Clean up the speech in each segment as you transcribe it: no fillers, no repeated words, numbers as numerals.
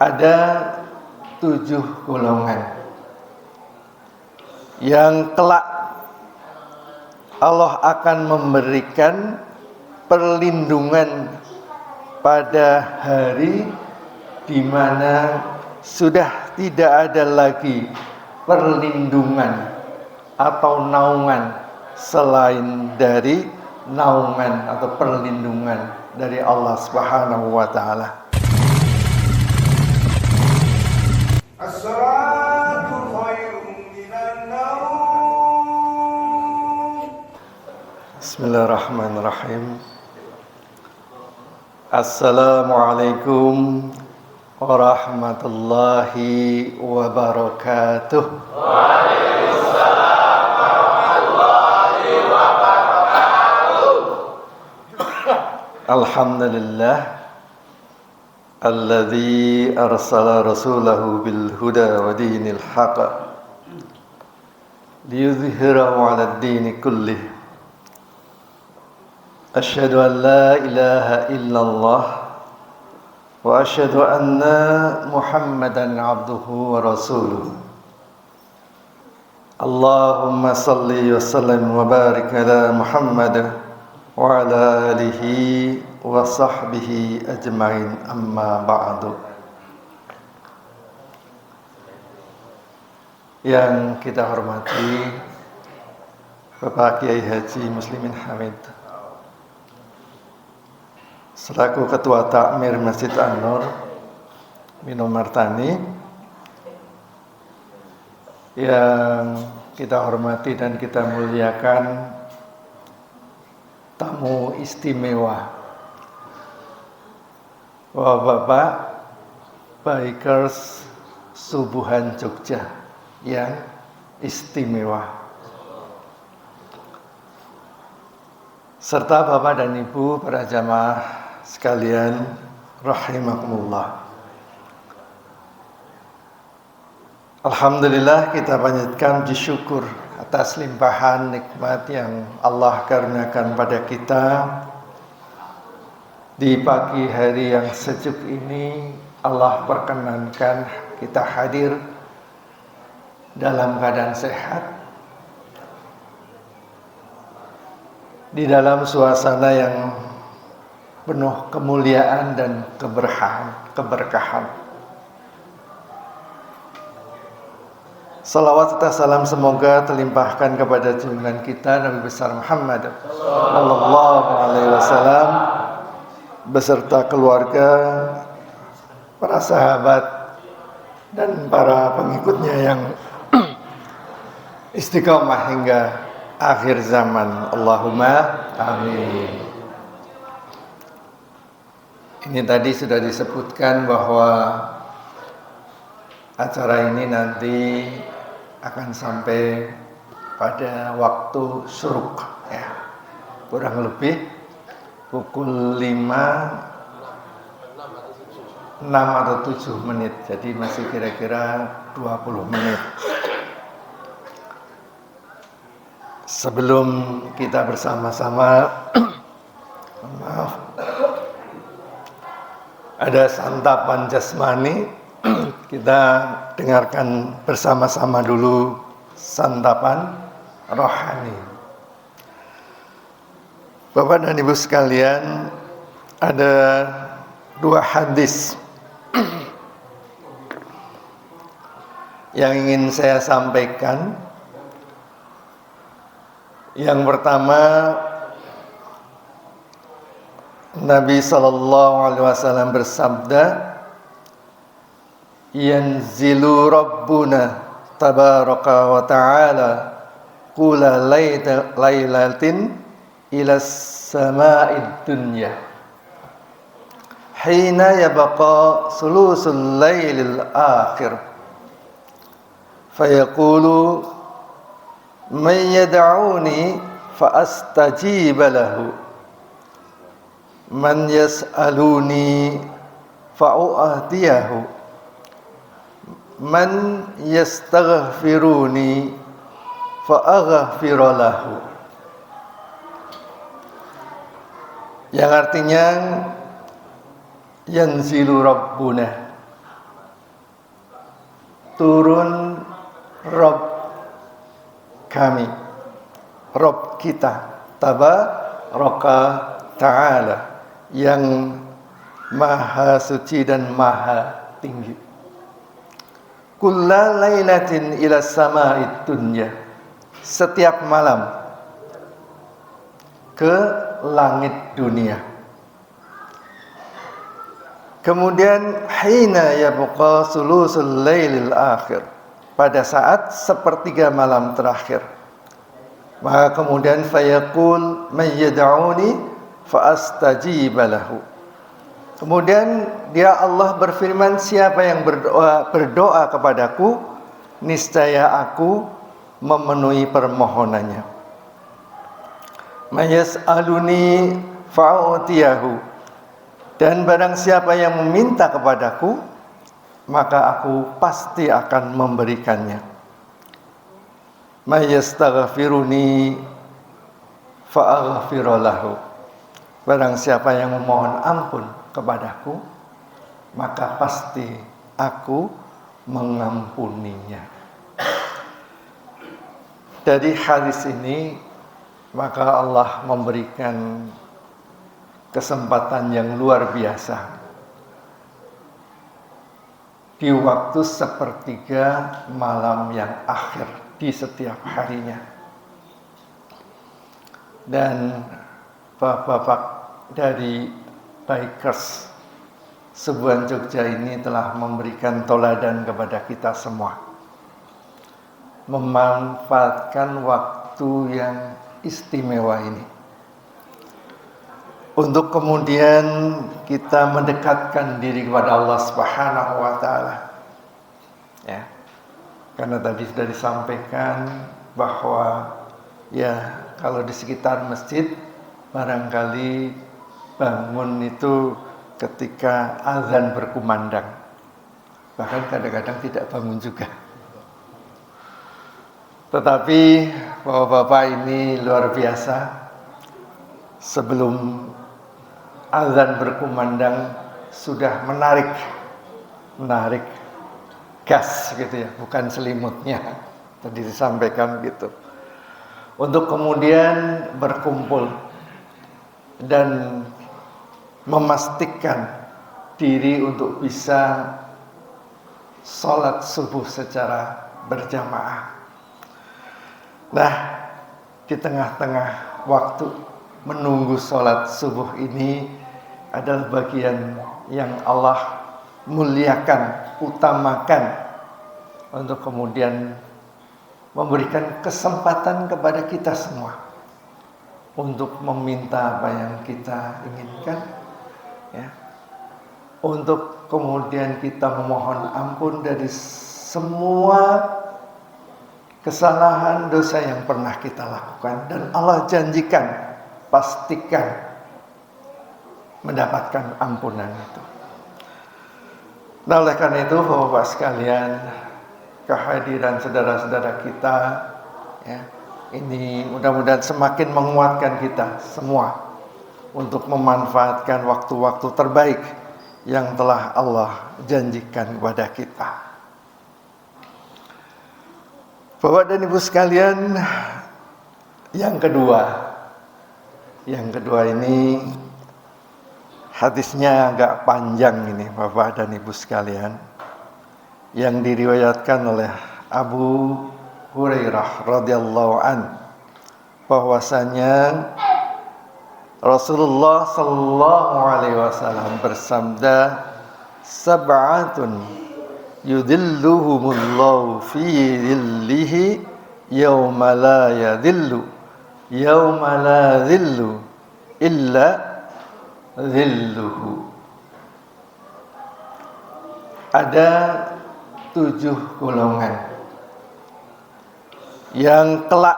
ada 7 golongan yang kelak Allah akan memberikan perlindungan pada hari di mana sudah tidak ada lagi perlindungan atau naungan selain dari naungan atau perlindungan dari Allah Subhanahu wa taala. Bismillahirrahmanirrahim. Assalamualaikum warahmatullahi wabarakatuh. Waalaikumsalam warahmatullahi wabarakatuh. Alhamdulillah alladzi arsala rasulahu bil huda wa dinil haqq liyudhhirahu 'alad dini kullih. Asyhadu an la ilaha illallah wa asyhadu anna Muhammadan abduhu wa rasuluh. Allahumma salli wa sallim wa barik ala Muhammad wa ala alihi wa sahbihi ajmain, amma ba'du. Yang kita hormati Bapak Kiai Haji Muslimin Hamid selaku Ketua Takmir Masjid An-Nur Mino Martani, yang kita hormati dan kita muliakan tamu istimewa, Bapak Bikers Subuhan Jogja yang istimewa, serta Bapak dan Ibu para jamaah sekalian rahimakumullah. Alhamdulillah, kita panjatkan puji syukur atas limpahan nikmat yang Allah karuniakan pada kita di pagi hari yang sejuk ini. Allah perkenankan kita hadir dalam keadaan sehat, di dalam suasana yang penuh kemuliaan dan keberkahan. Salawat serta salam semoga terlimpahkan kepada junjungan kita Nabi besar Muhammad sallallahu alaihi wasallam beserta keluarga, para sahabat dan para pengikutnya yang istiqomah hingga akhir zaman. Allahumma amin. Ini tadi sudah disebutkan bahwa acara ini nanti akan sampai pada waktu syuruk, ya, kurang lebih pukul 6 atau 7 menit, jadi masih kira-kira 20 menit. Sebelum kita bersama-sama maaf, ada santapan jasmani, kita dengarkan bersama-sama dulu santapan rohani. Bapak dan Ibu sekalian, ada 2 hadis yang ingin saya sampaikan. Yang pertama, Nabi SAW bersabda, yanzilu Rabbuna tabaraka wa ta'ala kula laylatin ila sama'id dunya hina yabqa sulusul laylil akhir fayaqulu man yad'uni fa astajiba lahu man yas'aluni fa'u'atiyahu man yastaghfiruni fa'aghfira lahu. Yang artinya yanzilu rabbuna, turun Rob kami, Rob kita, Tabaraka Ta'ala, yang maha suci dan maha tinggi. Kulla lailatin ila sama'id dunya, setiap malam ke langit dunia. Kemudian hina yabqa sulusul lailil akhir, pada saat sepertiga malam terakhir, maka kemudian fayaqul may yad'uni fa astajib lahu. Kemudian dia Allah berfirman, siapa yang berdoa kepadaku, niscaya aku memenuhi permohonannya. May yas'aluni fa'utiyahu, dan barang siapa yang meminta kepadaku, maka aku pasti akan memberikannya. May yastaghfiruni fa'aghfir lahu, barang siapa yang memohon ampun kepadaku, maka pasti aku mengampuninya. Dari hadis ini maka Allah memberikan kesempatan yang luar biasa di waktu sepertiga malam yang akhir di setiap harinya. Dan bapak-bapak dari Bikers Subuhan Jogja ini telah memberikan teladan kepada kita semua, memanfaatkan waktu yang istimewa ini untuk kemudian kita mendekatkan diri kepada Allah Subhanahu wa taala. Ya. Karena tadi sudah disampaikan bahwa ya kalau di sekitar masjid barangkali bangun itu ketika azan berkumandang. Bahkan kadang-kadang tidak bangun juga. Tetapi bapak-bapak ini luar biasa. Sebelum azan berkumandang sudah menarik gas gitu ya, bukan selimutnya. Tadi disampaikan gitu. Untuk kemudian berkumpul dan memastikan diri untuk bisa sholat subuh secara berjamaah. Nah, di tengah-tengah waktu menunggu sholat subuh ini adalah bagian yang Allah muliakan, utamakan untuk kemudian memberikan kesempatan kepada kita semua untuk meminta apa yang kita inginkan, ya, untuk kemudian kita memohon ampun dari semua kesalahan dosa yang pernah kita lakukan, dan Allah janjikan, pastikan mendapatkan ampunan itu. Nah, oleh karena itu Bapak-bapak sekalian, kehadiran saudara-saudara kita ya, ini mudah-mudahan semakin menguatkan kita semua untuk memanfaatkan waktu-waktu terbaik yang telah Allah janjikan kepada kita. Bapak dan Ibu sekalian, yang kedua ini hadisnya agak panjang ini Bapak dan Ibu sekalian, yang diriwayatkan oleh Abu Hurairah radhiyallahu an, bahwasanya Rasulullah sallallahu alaihi wasallam bersabda, sab'atun yudhilluhumullahu fi dhillihi yauma la yadhillu yauma la dhillu illa dhilluhu. Ada 7 golongan yang kelak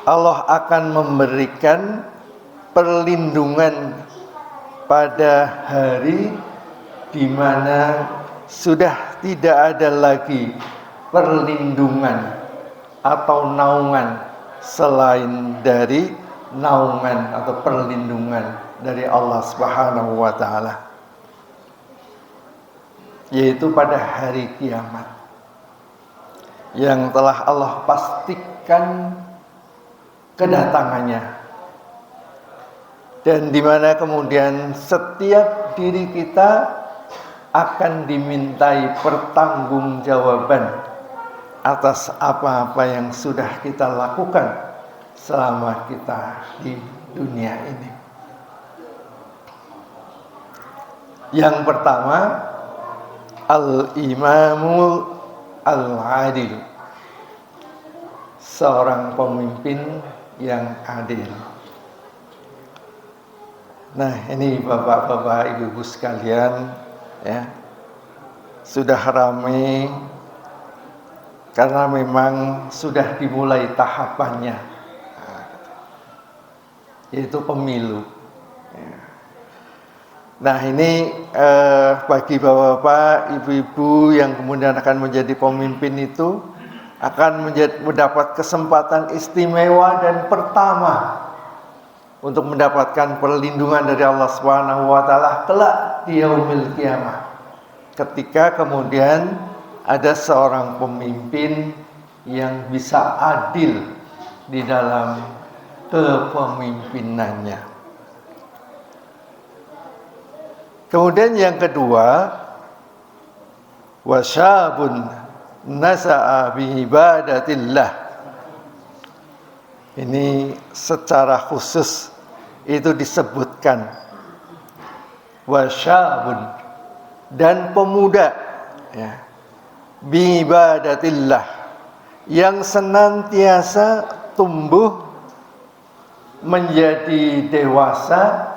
Allah akan memberikan perlindungan pada hari di mana sudah tidak ada lagi perlindungan atau naungan selain dari naungan atau perlindungan dari Allah Subhanahu wa taala. yaitu pada hari kiamat yang telah Allah pastikan kedatangannya, dan di mana kemudian setiap diri kita akan dimintai pertanggungjawaban atas apa-apa yang sudah kita lakukan selama kita di dunia ini. Yang pertama, al-imamul al-adil, seorang pemimpin yang adil. Nah, ini bapak-bapak, ibu-ibu sekalian, ya, sudah ramai karena memang sudah dimulai tahapannya, yaitu pemilu. Nah, ini bagi bapak-bapak, ibu-ibu yang kemudian akan menjadi pemimpin itu akan mendapat kesempatan istimewa dan pertama untuk mendapatkan perlindungan dari Allah Subhanahu wa taala kelak di yaumil qiyamah. Ketika kemudian ada seorang pemimpin yang bisa adil di dalam kepemimpinannya. Kemudian yang kedua, wasyabun nasa'a bi ibadatillah. Ini secara khusus itu disebutkan wasyabun, dan pemuda, ya, bi ibadatillah, yang senantiasa tumbuh menjadi dewasa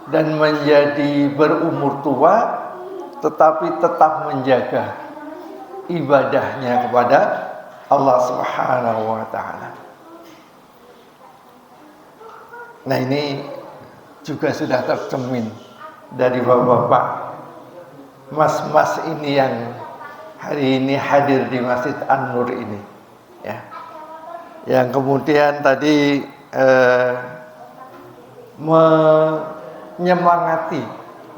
dan menjadi berumur tua, tetapi tetap menjaga ibadahnya kepada Allah Subhanahu wa taala. Nah, ini juga sudah tercermin dari bapak-bapak, mas-mas ini yang hari ini hadir di Masjid An-Nur ini, ya, yang kemudian tadi menyemangati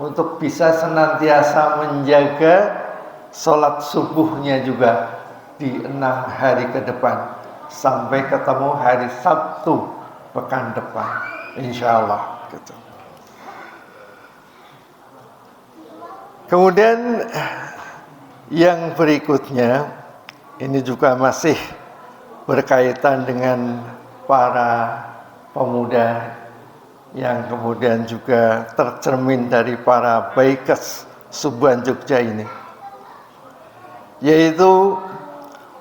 untuk bisa senantiasa menjaga sholat subuhnya juga di 6 hari ke depan sampai ketemu hari Sabtu pekan depan, insya Allah gitu. Kemudian yang berikutnya ini juga masih berkaitan dengan para pemuda yang kemudian juga tercermin dari para baikes Subuhan Jogja ini, yaitu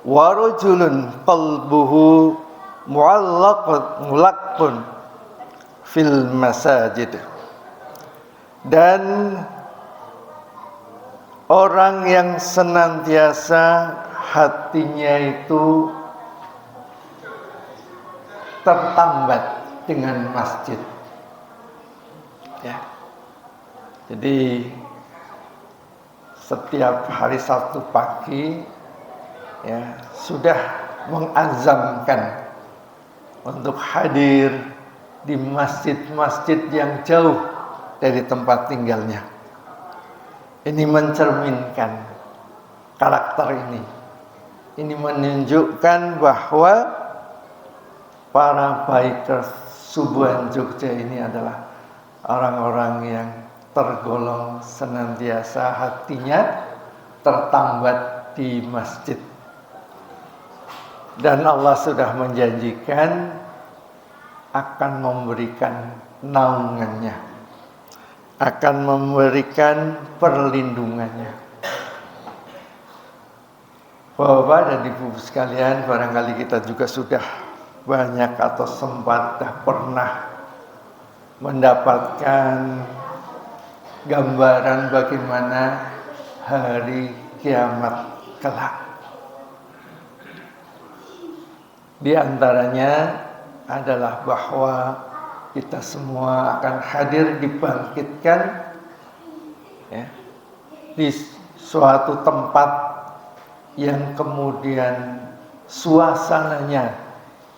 warajulun qalbuhu mu'allaqun fil masajid, dan orang yang senantiasa hatinya itu tertambat dengan masjid, ya. Jadi setiap hari Sabtu pagi, ya, sudah mengazamkan untuk hadir di masjid-masjid yang jauh dari tempat tinggalnya. Ini mencerminkan karakter ini. Ini menunjukkan bahwa para bikers Subuhan Jogja ini adalah orang-orang yang tergolong senantiasa hatinya tertambat di masjid. Dan Allah sudah menjanjikan akan memberikan naungannya, akan memberikan perlindungannya. Bapak dan Ibu sekalian, barangkali kita juga sudah banyak atau sempat pernah mendapatkan gambaran bagaimana hari kiamat kelak. Di antaranya adalah bahwa kita semua akan hadir dibangkitkan, ya, di suatu tempat yang kemudian suasananya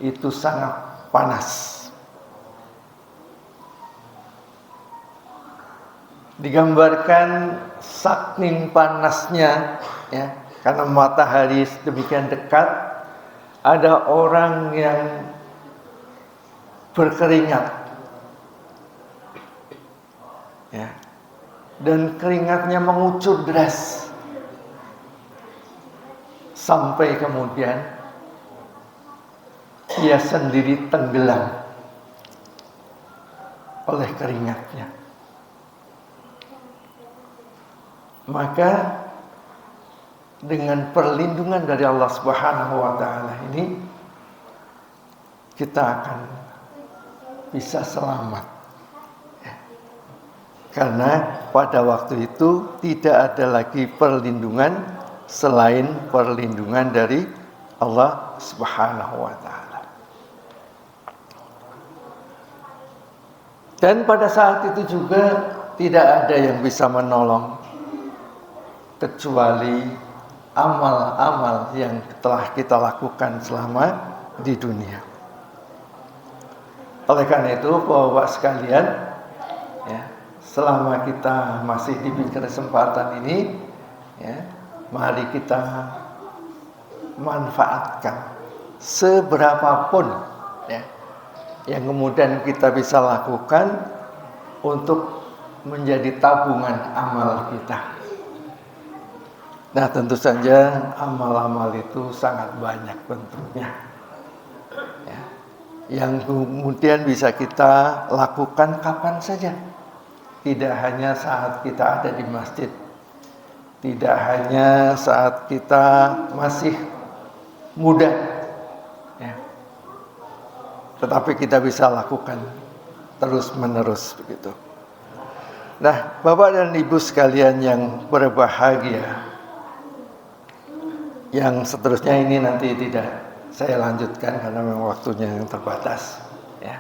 itu sangat panas. digambarkan saking panasnya, ya, karena matahari demikian dekat, ada orang yang berkeringat, ya, dan keringatnya mengucur deras sampai kemudian dia sendiri tenggelam oleh keringatnya. Maka dengan perlindungan dari Allah Subhanahu wa taala ini kita akan bisa selamat. Ya. Karena pada waktu itu tidak ada lagi perlindungan selain perlindungan dari Allah Subhanahu wa taala. Dan pada saat itu juga tidak ada yang bisa menolong kecuali amal-amal yang telah kita lakukan selama di dunia. Oleh karena itu, Bapak sekalian, ya, selama kita masih diberi kesempatan ini, ya, mari kita manfaatkan seberapapun, ya, yang kemudian kita bisa lakukan untuk menjadi tabungan amal kita. Nah, tentu saja amal-amal itu sangat banyak bentuknya, ya, yang kemudian bisa kita lakukan kapan saja. Tidak hanya saat kita ada di masjid, tidak hanya saat kita masih muda, ya, tetapi kita bisa lakukan terus-menerus begitu. Nah, Bapak dan Ibu sekalian yang berbahagia, yang seterusnya ini nanti tidak saya lanjutkan karena memang waktunya yang terbatas, ya.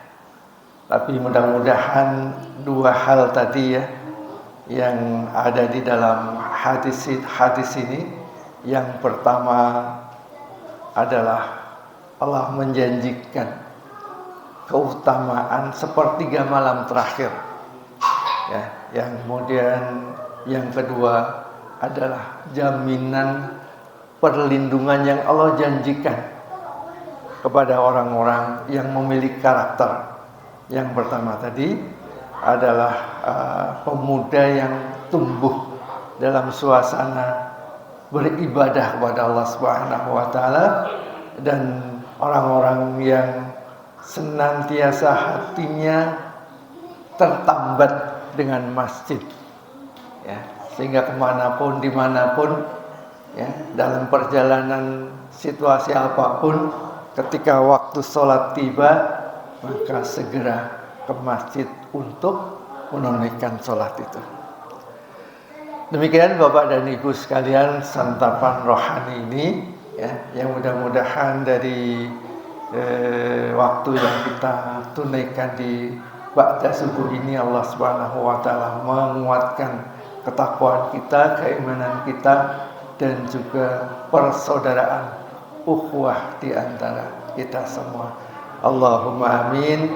Tapi mudah-mudahan dua hal tadi, ya, yang ada di dalam hadis ini, yang pertama adalah Allah menjanjikan keutamaan sepertiga malam terakhir, ya. Yang kemudian yang kedua adalah jaminan perlindungan yang Allah janjikan kepada orang-orang yang memiliki karakter. Yang pertama tadi adalah pemuda yang tumbuh dalam suasana beribadah kepada Allah Subhanahu wa taala, dan orang-orang yang senantiasa hatinya tertambat dengan masjid, ya, sehingga kemanapun dimanapun, ya, dalam perjalanan situasi apapun, ketika waktu sholat tiba, maka segera ke masjid untuk menunaikan sholat itu. Demikian Bapak dan Ibu sekalian santapan rohani ini, ya, yang mudah-mudahan dari waktu yang kita tunaikan di ba'da subuh ini Allah Subhanahu wa taala menguatkan ketakwaan kita, keimanan kita, dan juga persaudaraan ukhuwah di antara kita semua. Allahumma amin.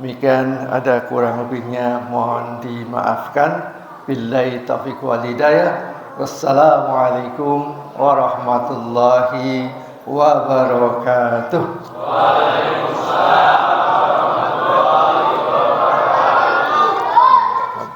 Demikian, ada kurang lebihnya mohon dimaafkan. Billahi taufiq wal hidayah. Wassalamualaikum warahmatullahi wabarakatuh.